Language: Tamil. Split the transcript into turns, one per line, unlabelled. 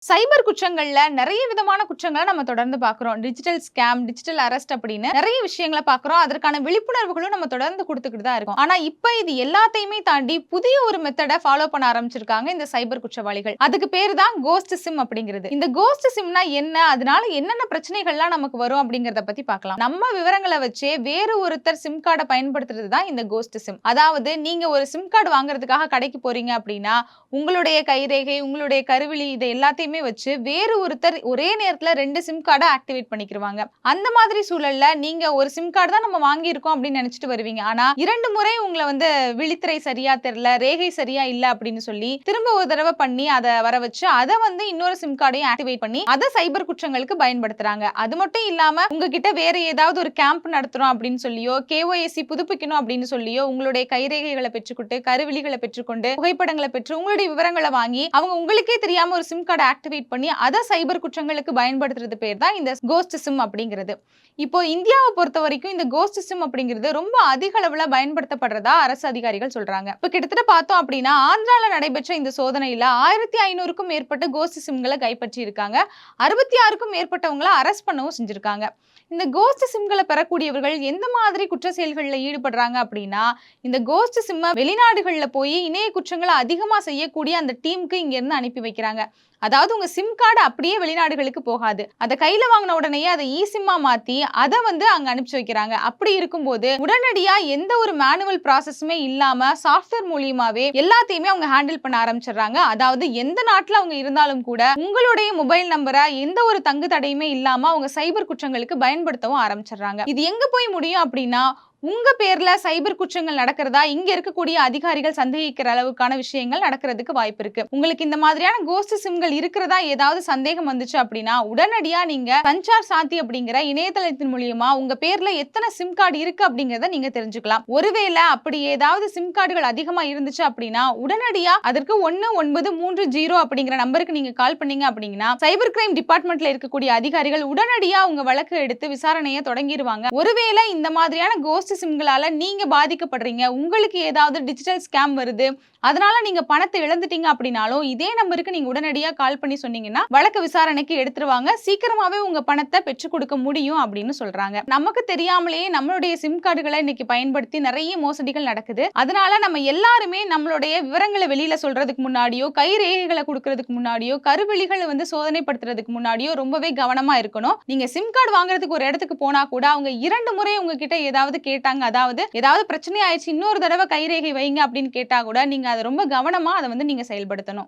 சைபர் குற்றங்கள்ல நெறைய விதமான குற்றங்கள நம்ம தொடர்ந்து பார்க்குறோம். டிஜிட்டல் ஸ்கேம், டிஜிட்டல் அரெஸ்ட் அப்படின்னு நெறைய விஷயங்கள பார்க்குறோம். அதற்கான விழிப்புணர்வுகளும் நம்ம தொடர்ந்து குடுத்துக்கிட்டு தான் இருக்கோம். ஆனா, இப்ப இது எல்லாத்தையுமே தாண்டி புதிய ஒரு மெத்தட ஃபாலோ பண்ண ஆரம்பிச்சிருக்காங்க இந்த சைபர் குற்றவாளிகள். அதுக்கு பேரு தான் கோஸ்ட் சிம் அப்படிங்கிறது. இந்த கோஸ்ட் சிம்னா என்ன? அதனால என்னென்ன பிரச்சனைகள்லாம் நமக்கு வரும் அப்படிங்கிறத பத்தி பார்க்கலாம். நம்ம விவரங்கள வச்சே வேறு ஒருத்தர் சிம் கார்ட பயன்படுத்துறது தான் இந்த கோஸ்ட் சிம். அதாவது நீங்க ஒரு சிம் கார்டு வாங்குறதுக்காக கடைக்கு போறீங்க அப்படின்னா, உங்களுடைய கைரேகை, உங்களுடைய கருவிழி இத எல்லாத்தையுமே வச்சு வேறு ஒருத்தர் ஒரே நேரத்துல 2 சிம் கார்ட ஆக்டிவேட் பண்ணிக்கிருவாங்க. அந்த மாதிரி சூழல்ல நீங்க ஒரு சிம் கார்டு தான் நம்ம வாங்கியிருக்கோம் அப்படின்னு நெனச்சுட்டு வருவீங்க. ஆனா 2 முறை உங்கள விழித்திரை சரியா தெரியல, ரேகை சரியா இல்ல அப்படின்னு சொல்லி திரும்ப ஒரு தடவ பண்ணி அத வர வச்சு அத இன்னொரு சிம் கார்டையும் ஆக்டிவேட் பண்ணி அத சைபர் குற்றங்களுக்கு பயன்படுத்துறாங்க. அது மட்டும் இல்லாம உங்ககிட்ட வேற ஏதாவது ஒரு கேம்ப் நடத்துறோம் அப்படின்னு சொல்லியோ, கேஒய்சி புதுப்பிக்கணும் அப்படின்னு சொல்லியோ உங்களுடைய கைரேகைகள பெற்றுக்கொண்டு, கருவிழிகள பெற்றுக்கொண்டு, புகைப்படங்கள பெற்று உங்களுடைய விவரங்கள வாங்கி அவங்க உங்களுக்கே தெரியாம ஒரு சிம் கார்ட ஆக்டிவேட் பண்ணி அத சைபர் குற்றங்களுக்கு பயன்படுத்துறது பேர் தான் இந்த கோஸ்ட் சிம் அப்படிங்கிறது. இப்போ இந்தியாவ பொறுத்தவரைக்கும் இந்த கோஸ்ட் சிம் அப்படிங்கிறது ரொம்ப அதிக அளவுல பயன்படுத்தப்படுறதா அரசு அதிகாரிகள் சொல்றாங்க. இப்ப கிட்டத்தட்ட பார்த்தோம் அப்படின்னா ஆந்திரால நடைபெற்ற இந்த சோதனையில 1500க்கும் மேற்பட்ட கோஸ்ட் சிம்கள கைப்பற்றி இருக்காங்க. 66க்கும் மேற்பட்டவங்கள அரெஸ்ட் பண்ணவும் செஞ்சிருக்காங்க. இந்த கோஸ்ட் சிம்கள பெறக்கூடியவர்கள் எந்த மாதிரி குற்ற செயல்கள்ல ஈடுபடுறாங்க அப்படின்னா, இந்த கோஸ்ட் சிம்ம வெளிநாடுகள்ல போய் இணைய குற்றங்கள அதிகமா செய்யக்கூடிய அந்த டீமுக்கு இங்க இருந்து அனுப்பி வைக்கிறாங்க. அதாவது உங்க சிம் கார்டு அப்படியே வெளிநாடுகளுக்கு போகாது. அத கையில வாங்குன உடனேயே அத சிம்மா மாத்தி அத அங்க அனுப்பிச்சு வைக்கிறாங்க. அப்படி இருக்கும்போது உடனடியா எந்த ஒரு மேனுவல் ப்ராசஸுமே இல்லாம சாஃப்ட்வேர் மூலியமாவே எல்லாத்தையுமே அவங்க ஹேண்டில் பண்ண ஆரம்பிச்சுடுறாங்க. அதாவது எந்த நாட்டுல அவங்க இருந்தாலும் கூட உங்களுடைய மொபைல் நம்பர எந்த ஒரு தங்கு தடையுமே இல்லாம அவங்க சைபர் குற்றங்களுக்கு பயன்படுத்தவும் ஆரம்பிச்சுடுறாங்க. இது எங்க போய் முடியும் அப்படின்னா, உங்க பேர்ல சைபர் குற்றங்கள் நடக்கிறதா இங்க இருக்கக்கூடிய அதிகாரிகள் சந்தேகிக்கிற அளவுக்கான விஷயங்கள் நடக்கிறதுக்கு வாய்ப்பு இருக்கு. உங்களுக்கு இந்த மாதிரியான கோஸ்ட் சிம்கள் இருக்கிறதா ஏதாவது சந்தேகம் வந்துச்சு அப்படின்னா, உடனடியா நீங்க சஞ்சார் சாத்தி அப்படிங்கிற இணையதளத்தின் மூலியமா உங்க பேர்ல எத்தனை சிம் கார்டு இருக்கு அப்படிங்கிறத நீங்க தெரிஞ்சுக்கலாம். ஒருவேளை அப்படி ஏதாவது சிம் கார்டுகள் அதிகமா இருந்துச்சு அப்படின்னா, உடனடியா அதற்கு 1930 அப்படிங்கிற நம்பருக்கு நீங்க கால் பண்ணீங்க அப்படின்னா, சைபர் கிரைம் டிபார்ட்மெண்ட்ல இருக்கக்கூடிய அதிகாரிகள் உடனடியா உங்க வழக்கு எடுத்து விசாரணையை தொடங்கிடுவாங்க. ஒருவேளை இந்த மாதிரியான கோஸ்ட் சிம்களால நீங்க பாதிக்கப்படுறீங்க, உங்களுக்கு ஏதாவது டிஜிட்டல் ஸ்கேம் வருது, அதனால நீங்க பணத்தை இழந்துட்டீங்க அப்படின்னாலும் இதே நம்பருக்கு நீங்க உடனடியா கால் பண்ணி சொன்னீங்கன்னா வழக்கு விசாரணைக்கு எடுத்துருவாங்க. சீக்கிரமாவே உங்க பணத்தை பெற்றுக் கொடுக்க முடியும் அப்படின்னு சொல்றாங்க. நமக்கு தெரியாமலேயே நம்மளுடைய சிம் கார்டுகளை இன்னைக்கு பயன்படுத்தி நிறைய மோசடிகள் நடக்குது. அதனால நம்ம எல்லாருமே நம்மளுடைய விவரங்களை வெளியில சொல்றதுக்கு முன்னாடியோ, கை ரேகைகளை கொடுக்கறதுக்கு முன்னாடியோ, கருவிழிகளை சோதனைப்படுத்துறதுக்கு முன்னாடியோ ரொம்பவே கவனமா இருக்கணும். நீங்க சிம் கார்டு வாங்குறதுக்கு ஒரு இடத்துக்கு போனா கூட அவங்க 2 முறை உங்ககிட்ட ஏதாவது கேட்டாங்க, அதாவது ஏதாவது பிரச்சனை ஆயிடுச்சு இன்னொரு தடவை கைரேகை வைங்க அப்படின்னு கேட்டா கூட நீங்க அதை ரொம்ப கவனமா அதை நீங்க செயல்படுத்தணும்.